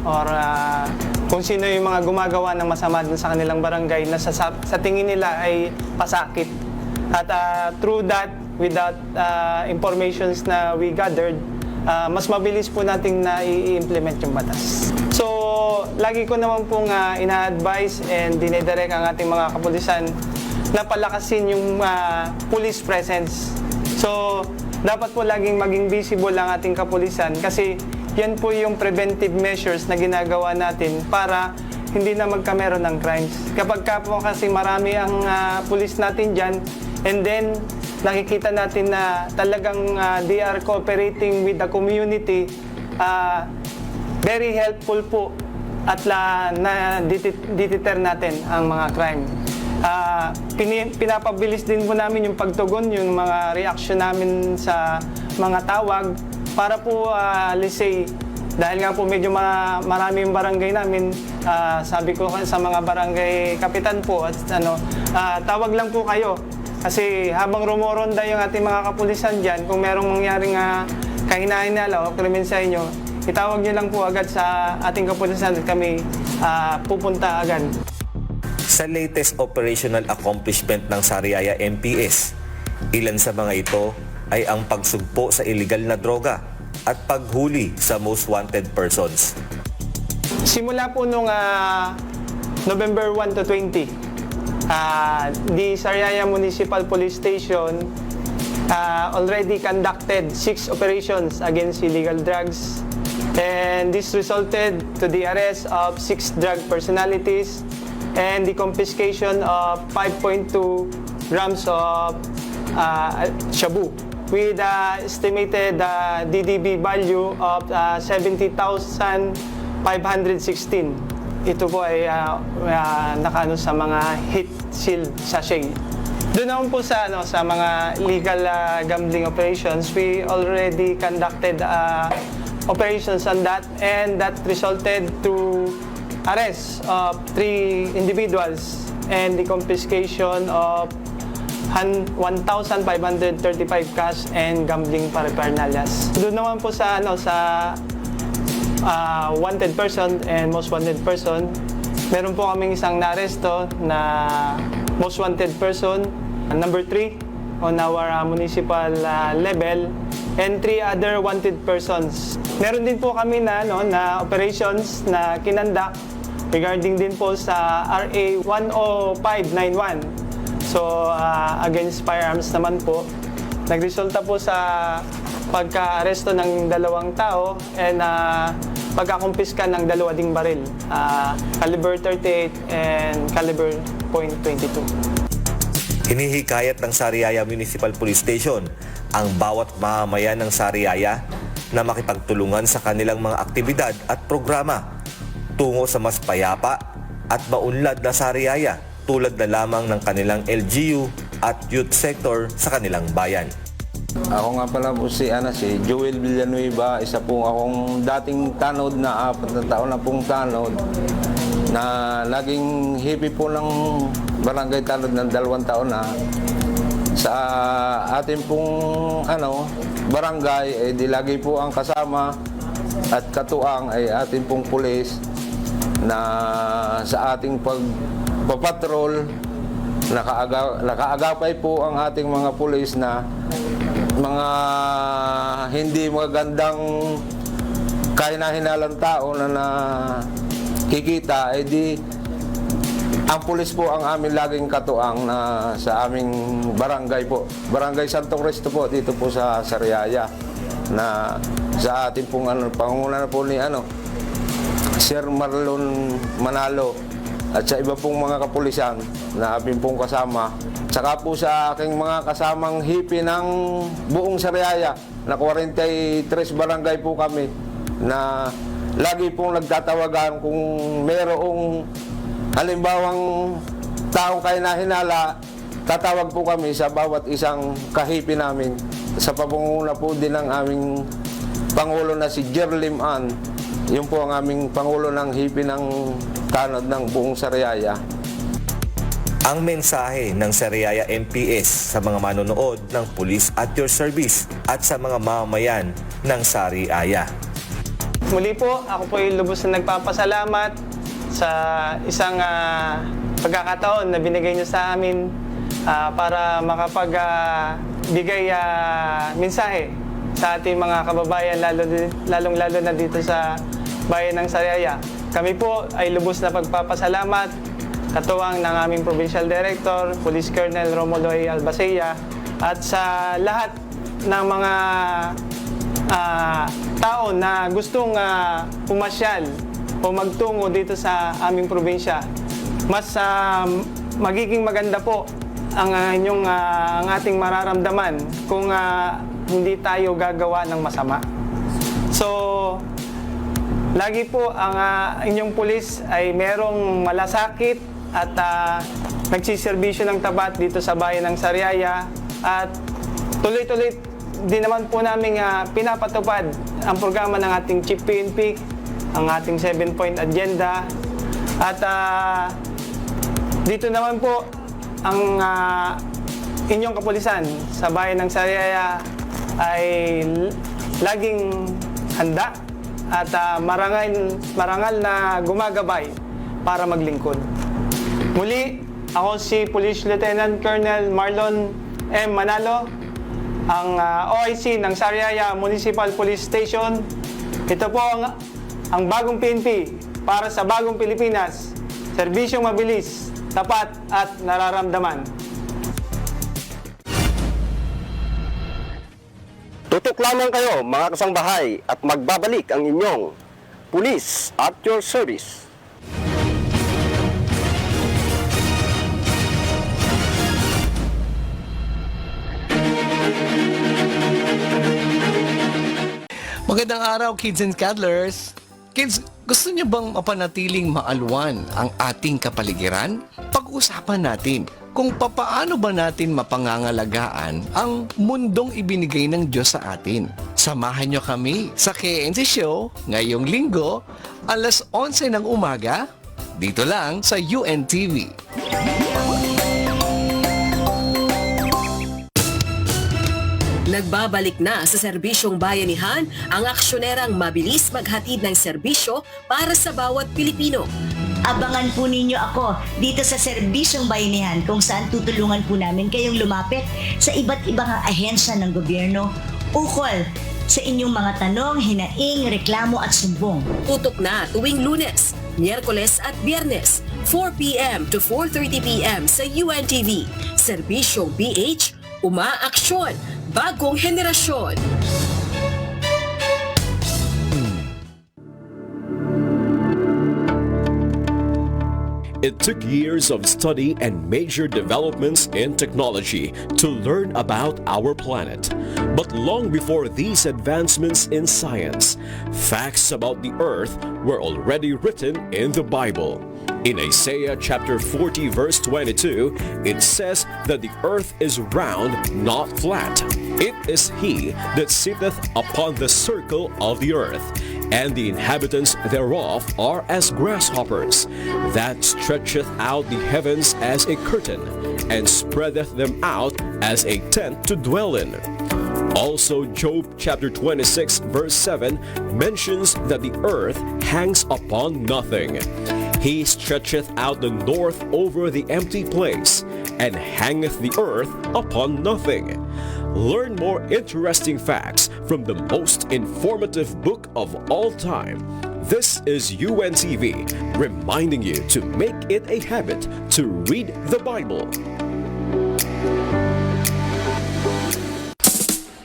or kung sino yung mga gumagawa ng masama dun sa kanilang barangay na sa tingin nila ay pasakit. At through that, with that informations na we gathered, mas mabilis po nating na i-implement yung batas. So, lagi ko naman pong ina-advise and dinidirect ang ating mga kapulisan na palakasin yung police presence. So, dapat po laging maging visible ang ating kapulisan kasi yan po yung preventive measures na ginagawa natin para hindi na magkameron ng crimes. Kapag po kasi marami ang police natin dyan, and then nakikita natin na talagang they are cooperating with the community, very helpful po at na-deter natin ang mga crime. Pinapabilis din po namin yung pagtugon, yung mga reaction namin sa mga tawag para po, let's say, dahil nga po medyo marami yung barangay namin, sabi ko sa mga barangay kapitan po, at tawag lang po kayo. Kasi habang rumoronda yung ating mga kapulisan dyan, kung merong mangyaring kahinahinala o krimen sa inyo, itawag nyo lang po agad sa ating kapulisan at kami pupunta agad. Sa latest operational accomplishment ng Sariaya MPS, ilan sa mga ito ay ang pagsugpo sa illegal na droga at paghuli sa most wanted persons. Simula po nung November 1 to 20, the Sariaya Municipal Police Station already conducted 6 operations against illegal drugs, and this resulted to the arrest of 6 drug personalities and the confiscation of 5.2 grams of shabu with estimated DDB value of 70,516. Ito po ay nakaano sa mga heat shield sachet. Doon naman po sa mga legal gambling operations, we already conducted operations on that, and that resulted to arrest of 3 individuals and the confiscation of 1,535 cash and gambling paraphernalias. Doon naman po sa wanted person and most wanted person, meron po kaming isang naresto na most wanted person, number 3 on our municipal level, and 3 other wanted persons. Meron din po kami na operations na kinandak regarding din po sa RA 10591. So, against firearms naman po. Nagresulta po sa pagka-aresto ng 2 tao and pagkakumpiska ng 2 ding baril, caliber 38 and caliber .22. Hinihikayat ng Sariaya Municipal Police Station ang bawat mamamayan ng Sariaya na makipagtulungan sa kanilang mga aktibidad at programa tungo sa mas payapa at maunlad na Sariaya tulad na lamang ng kanilang LGU at youth sector sa kanilang bayan. Ako nga pala po si Joel Villanueva, isa po akong dating tanod na 4 na taon na pong tanod na laging hippie po ng barangay tanod ng 2 taon na. Sa ating pong barangay ay di lagi po ang kasama at katuang ay ating pong pulis na sa ating pagpapatrol nakaagapay po ang ating mga pulis na mga hindi magandang kahina-hinalang tao na nakikita, di ang pulis po ang amin laging katuang na sa aming barangay po. Barangay Santo Cristo po, dito po sa Sariaya, na sa ating pong pangunguna na po ni Sir Marlon Manalo at sa iba pong mga kapulisan na aming pong kasama. Saka po sa aking mga kasamang hipi ng buong Sariaya na 43 barangay po kami na lagi pong nagtatawagan kung mayroong halimbawang taong kahina-hinala, tatawag po kami sa bawat isang kahipi namin. Sa pamunguna po din ng aming Pangulo na si Jerlim Ann. Yun po ang aming Pangulo ng hipi ng tanod ng buong Sariaya. Ang mensahe ng Sariaya MPS sa mga manonood ng Police at Your Service at sa mga mamamayan ng Sariaya. Muli po, ako po ay lubos na nagpapasalamat sa isang pagkakataon na binigay niyo sa amin para makapagbigay mensahe sa ating mga kababayan, lalong-lalo na dito sa bayan ng Sariaya. Kami po ay lubos na pagpapasalamat, katuwang ng aming Provincial Director, Police Colonel Romulo A. Albacea, at sa lahat ng mga tao na gustong pumasyal o magtungo dito sa aming probinsya. Mas magiging maganda po ang ating mararamdaman kung hindi tayo gagawa ng masama. So, lagi po ang inyong pulis ay merong malasakit at nagsiservisyo ng tapat dito sa bayan ng Sariaya, at tuloy-tuloy din naman po namin pinapatupad ang programa ng ating Chief PNP, ang ating 7-point agenda. At dito naman po ang inyong kapulisan sa bayan ng Sariaya ay laging handa at marangal na gumagabay para maglingkod. Muli, ako si Police Lieutenant Colonel Marlon M. Manalo, ang OIC ng Sariaya Municipal Police Station. Ito po ang bagong PNP para sa bagong Pilipinas. Serbisyong mabilis, tapat at nararamdaman. Tutok lamang kayo mga kasangbahay at magbabalik ang inyong Police at Your Service. Magandang araw, kids and cuddlers! Kids, gusto niyo bang mapanatiling maalwan ang ating kapaligiran? Pag-usapan natin kung papaano ba natin mapangangalagaan ang mundong ibinigay ng Diyos sa atin. Samahan niyo kami sa KNC Show ngayong linggo, alas 11 ng umaga, dito lang sa UNTV. Nagbabalik na sa serbisyong bayanihan ang aksyonerang mabilis maghatid ng serbisyo para sa bawat Pilipino. Abangan po ninyo ako dito sa Serbisyong Bayanihan kung saan tutulungan po namin kayong lumapit sa iba't ibang ahensya ng gobyerno ukol sa inyong mga tanong, hinaing, reklamo at sumbong. Tutok na tuwing Lunes, Miyerkules at Biyernes, 4 p.m. to 4:30 p.m. sa UNTV. Serbisyong BH, umaaksyon, bagong henerasyon. It took years of study and major developments in technology to learn about our planet. But long before these advancements in science, facts about the Earth were already written in the Bible. In Isaiah chapter 40 verse 22, it says that the earth is round, not flat. It is he that sitteth upon the circle of the earth, and the inhabitants thereof are as grasshoppers, that stretcheth out the heavens as a curtain, and spreadeth them out as a tent to dwell in. Also, Job chapter 26 verse 7 mentions that the earth hangs upon nothing. He stretcheth out the north over the empty place, and hangeth the earth upon nothing. Learn more interesting facts from the most informative book of all time. This is UNTV, reminding you to make it a habit to read the Bible.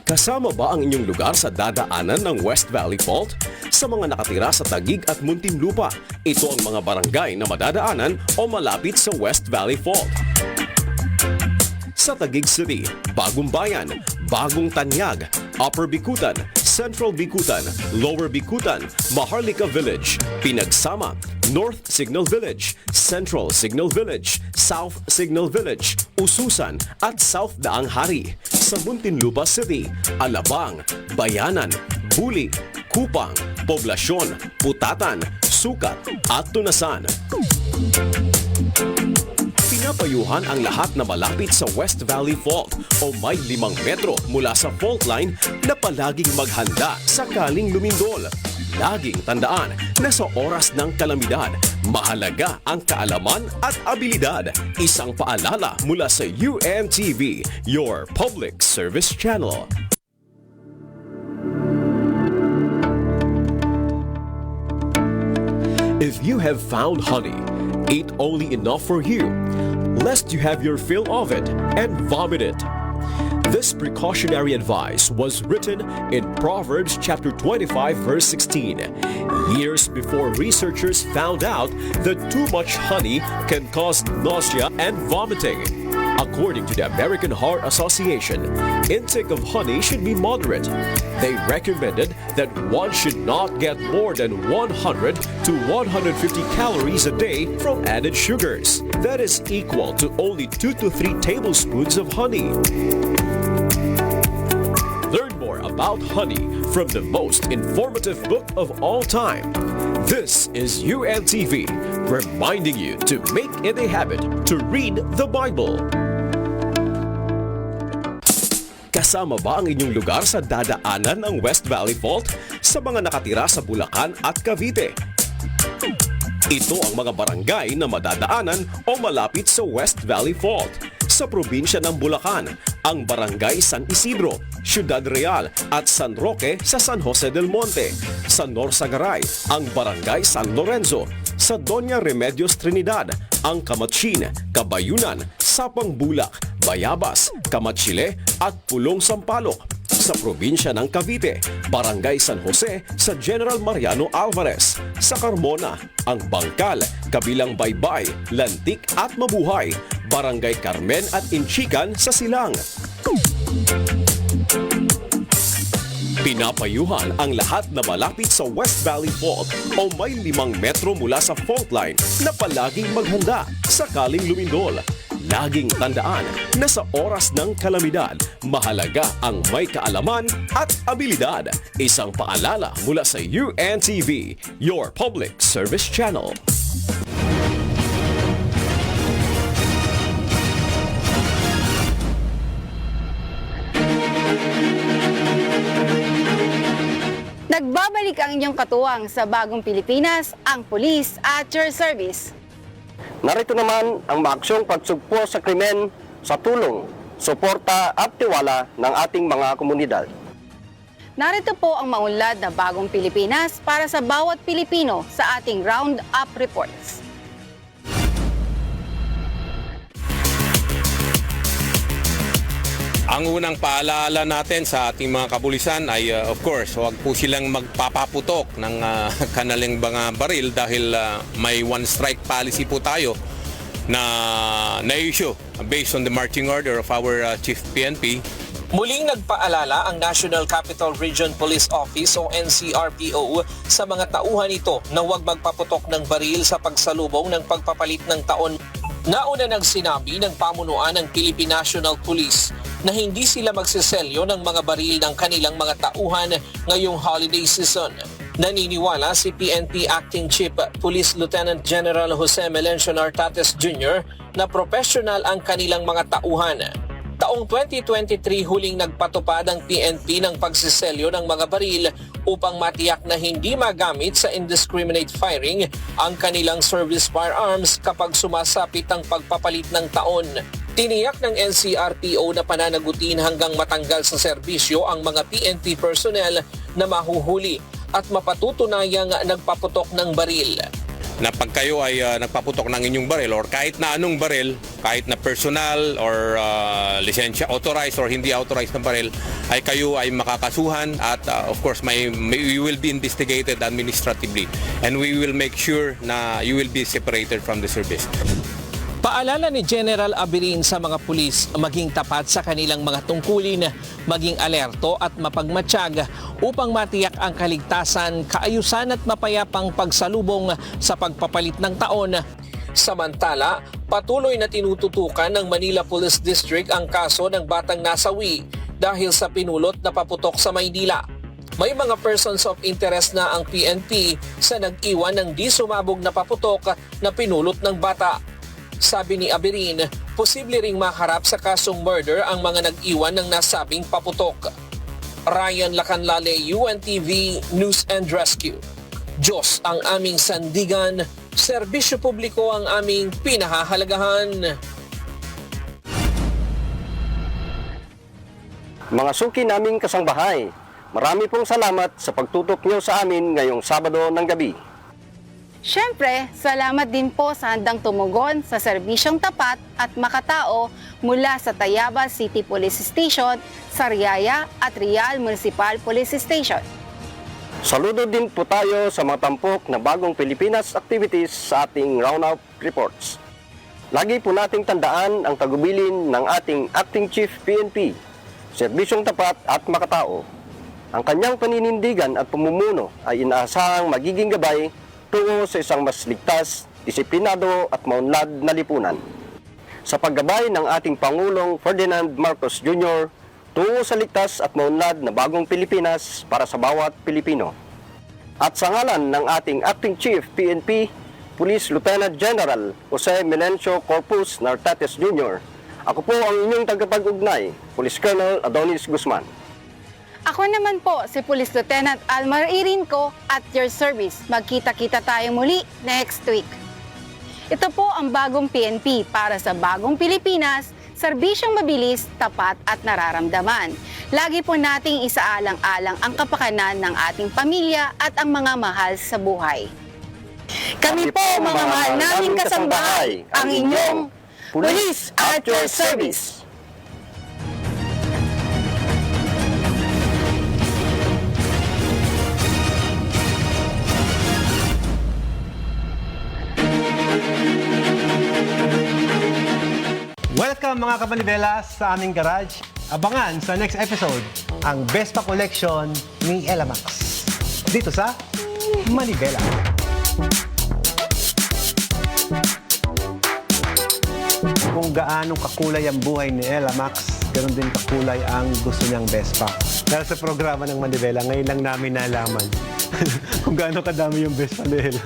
Kasama ba ang inyong lugar sa dadaanan ng West Valley Fault? Sa mga nakatira sa Taguig at Muntinlupa, ito ang mga barangay na madadaanan o malapit sa West Valley Fault. Sa Taguig City, Bagong Bayan, Bagong Tanyag, Upper Bikutan, Central Bikutan, Lower Bikutan, Maharlika Village, Pinagsama, North Signal Village, Central Signal Village, South Signal Village, Ususan at South Daang Hari. Sa Muntinlupa City, Alabang, Bayanan, Buli, Kupang, Poblasyon, Putatan, Sukat at Tunasan. Pinapayuhan ang lahat na malapit sa West Valley Fault o may 5 metro mula sa fault line na palaging maghanda sakaling lumindol. Laging tandaan na sa oras ng kalamidad, mahalaga ang kaalaman at abilidad. Isang paalala mula sa UNTV, your public service channel. If you have found honey, eat only enough for you, lest you have your fill of it and vomit it. This precautionary advice was written in Proverbs chapter 25 verse 16, years before researchers found out that too much honey can cause nausea and vomiting. According to the American Heart Association, intake of honey should be moderate. They recommended that one should not get more than 100 to 150 calories a day from added sugars. That is equal to only 2 to 3 tablespoons of honey. Learn more about honey from the most informative book of all time. This is UNTV, reminding you to make it a habit to read the Bible. Kasama ba ang inyong lugar sa dadaanan ng West Valley Fault sa mga nakatira sa Bulacan at Cavite? Ito ang mga barangay na madadaanan o malapit sa West Valley Fault. Sa probinsya ng Bulacan, ang Barangay San Isidro, Ciudad Real at San Roque sa San Jose del Monte. Sa Norsagaray, ang Barangay San Lorenzo. Sa Doña Remedios Trinidad, ang Kamatsin, Kabayunan, Sapang Bulak, Bayabas, Kamatchile at Pulong Sampaloc. Sa probinsya ng Cavite, Barangay San Jose sa General Mariano Alvarez. Sa Carmona, ang Bangkal, kabilang Baybay, Lantik at Mabuhay, Barangay Carmen at Inchican sa Silang. Pinapayuhan ang lahat na malapit sa West Valley Fault o may 5 metro mula sa fault line na palaging maghanda sakaling lumindol. Laging tandaan na sa oras ng kalamidad, mahalaga ang may kaalaman at abilidad. Isang paalala mula sa UNTV, your public service channel. Nagbabalik ang inyong katuwang sa Bagong Pilipinas, ang Police at your service. Narito naman ang maaksyong pagsugpo sa krimen sa tulong, suporta at tiwala ng ating mga komunidad. Narito po ang maunlad na Bagong Pilipinas para sa bawat Pilipino sa ating Roundup Reports. Ang unang paalala natin sa ating mga kapulisan ay of course, huwag po silang magpapaputok ng kanilang mga baril dahil may one strike policy po tayo na issue based on the marching order of our Chief PNP. Muling nagpaalala ang National Capital Region Police Office o NCRPO sa mga tauhan nito na huwag magpaputok ng baril sa pagsalubong ng pagpapalit ng taon. Nauna nang sinabi ng pamunuan ng Philippine National Police na hindi sila magsiselyo ng mga baril ng kanilang mga tauhan ngayong holiday season. Naniniwala si PNP Acting Chief Police Lieutenant General Jose Melencio Nartates Jr. na professional ang kanilang mga tauhan. Taong 2023 huling nagpatupad ang PNP ng pagsiselyo ng mga baril upang matiyak na hindi magamit sa indiscriminate firing ang kanilang service firearms kapag sumasapit ang pagpapalit ng taon. Tiniyak ng NCRPO na pananagutin hanggang matanggal sa serbisyo ang mga PNP personnel na mahuhuli at mapatutunayang nagpaputok ng baril. Na pag kayo ay nagpaputok ng inyong baril or kahit na anong baril, kahit na personal or lisensya authorized or hindi authorized na baril, ay kayo ay makakasuhan at of course you will be investigated administratively and we will make sure na you will be separated from the service. Paalala ni General Abirin sa mga pulis maging tapat sa kanilang mga tungkulin, maging alerto at mapagmatsyag upang matiyak ang kaligtasan, kaayusan at mapayapang pagsalubong sa pagpapalit ng taon. Samantala, patuloy na tinututukan ng Manila Police District ang kaso ng batang nasawi dahil sa pinulot na paputok sa Maynila. May mga persons of interest na ang PNP sa nag-iwan ng di sumabog na paputok na pinulot ng bata. Sabi ni Abirin, posible ring maharap sa kasong murder ang mga nag-iwan ng nasabing paputok. Ryan Lacanlale, UNTV News and Rescue. Diyos ang aming sandigan, serbisyo publiko ang aming pinahahalagahan. Mga suki naming kasangbahay, marami pong salamat sa pagtutok nyo sa amin ngayong Sabado ng gabi. Siyempre, salamat din po sa handang tumugon sa serbisyong tapat at makatao mula sa Tayabas City Police Station, Sariaya at Real Municipal Police Station. Saludo din po tayo sa mga tampok na bagong Pilipinas activities sa ating roundup reports. Lagi po nating tandaan ang tagubilin ng ating Acting Chief PNP, serbisyong tapat at makatao. Ang kanyang paninindigan at pamumuno ay inaasahang magiging gabay tungo sa isang mas ligtas, disiplinado at maunlad na lipunan. Sa paggabay ng ating Pangulong Ferdinand Marcos Jr. tungo sa ligtas at maunlad na bagong Pilipinas para sa bawat Pilipino. At sa ngalan ng ating Acting Chief PNP, Police Lieutenant General Jose Melencio Corpus Nartates Jr., ako po ang inyong tagapag-ugnay, Police Colonel Adonis Guzman. Ako naman po si Police Lieutenant Almar Irinco at your service. Magkita-kita tayo muli next week. Ito po ang bagong PNP para sa bagong Pilipinas, serbisyong mabilis, tapat at nararamdaman. Lagi po nating isaalang-alang ang kapakanan ng ating pamilya at ang mga mahal sa buhay. Kami po mga mahal naming kasambahay, ang inyong Police at your service. Welcome mga kapanibelas sa aming garage. Abangan sa next episode ang Vespa Collection ni Ella Max. Dito sa Manibela. Kung gaano kakulay ang buhay ni Ella Max, ganoon din kakulay ang gusto niyang Vespa. Dahil sa programa ng Manibela, ngayon lang namin nalaman kung gaano kadami yung Vespa ni Ella.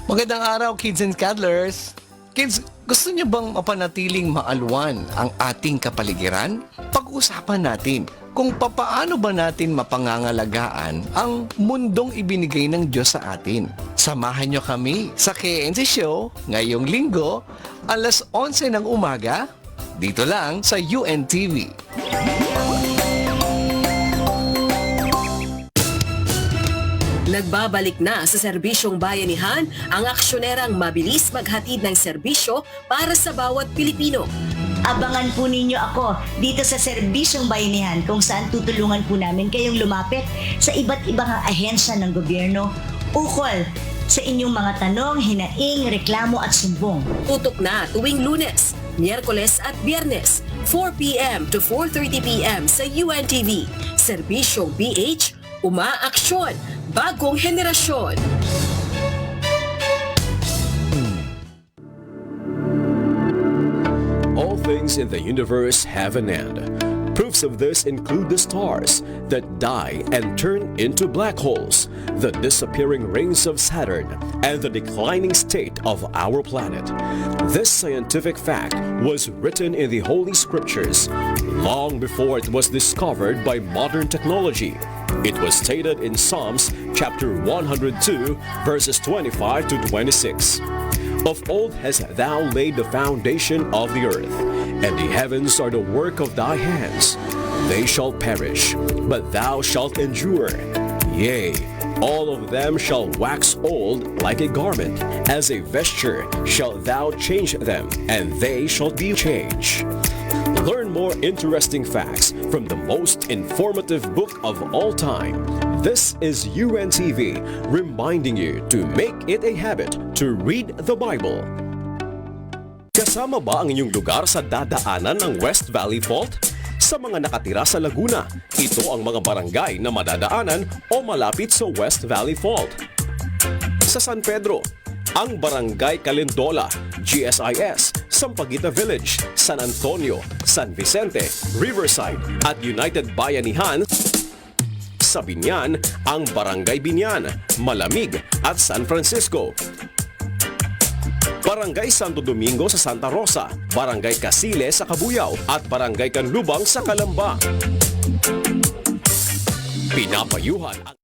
Magandang araw, kids and cuddlers! Kids, gusto niyo bang mapanatiling maalwan ang ating kapaligiran? Pag-usapan natin kung papaano ba natin mapangangalagaan ang mundong ibinigay ng Diyos sa atin. Samahan niyo kami sa KNC Show ngayong linggo, alas 11 ng umaga, dito lang sa UNTV. Nagbabalik na sa serbisyong bayanihan ang aksyonerang mabilis maghatid ng serbisyo para sa bawat Pilipino. Abangan po ninyo ako dito sa Serbisyong Bayanihan kung saan tutulungan po namin kayong lumapit sa iba't ibang ahensya ng gobyerno ukol sa inyong mga tanong, hinaing, reklamo at sumbong. Tutok na tuwing Lunes, Miyerkules at Biyernes, 4 p.m. to 4:30 p.m. sa UNTV. Serbisyong BH, umaaksyon, bagong henerasyon. All things in the universe have an end. Proofs of this include the stars that die and turn into black holes, the disappearing rings of Saturn, and the declining state of our planet. This scientific fact was written in the Holy Scriptures long before it was discovered by modern technology. It was stated in Psalms chapter 102, verses 25 to 26. Of old hast thou laid the foundation of the earth, and the heavens are the work of thy hands. They shall perish, but thou shalt endure. Yea, all of them shall wax old like a garment. As a vesture shalt thou change them, and they shall be changed. Learn more interesting facts from the most informative book of all time. This is UNTV reminding you to make it a habit to read the Bible. Kasama ba ang inyong lugar sa dadaanan ng West Valley Fault? Sa mga nakatira sa Laguna, ito ang mga barangay na madadaanan o malapit sa West Valley Fault. Sa San Pedro, ang Barangay Calindola, GSIS, Sampaguita Village, San Antonio, San Vicente, Riverside at United Bayanihan. Sa Binyan, ang Barangay Binyan, Malamig at San Francisco. Barangay Santo Domingo sa Santa Rosa, Barangay Casile sa Cabuyao at Barangay Canlubang sa Calamba. Pinapayuhan ang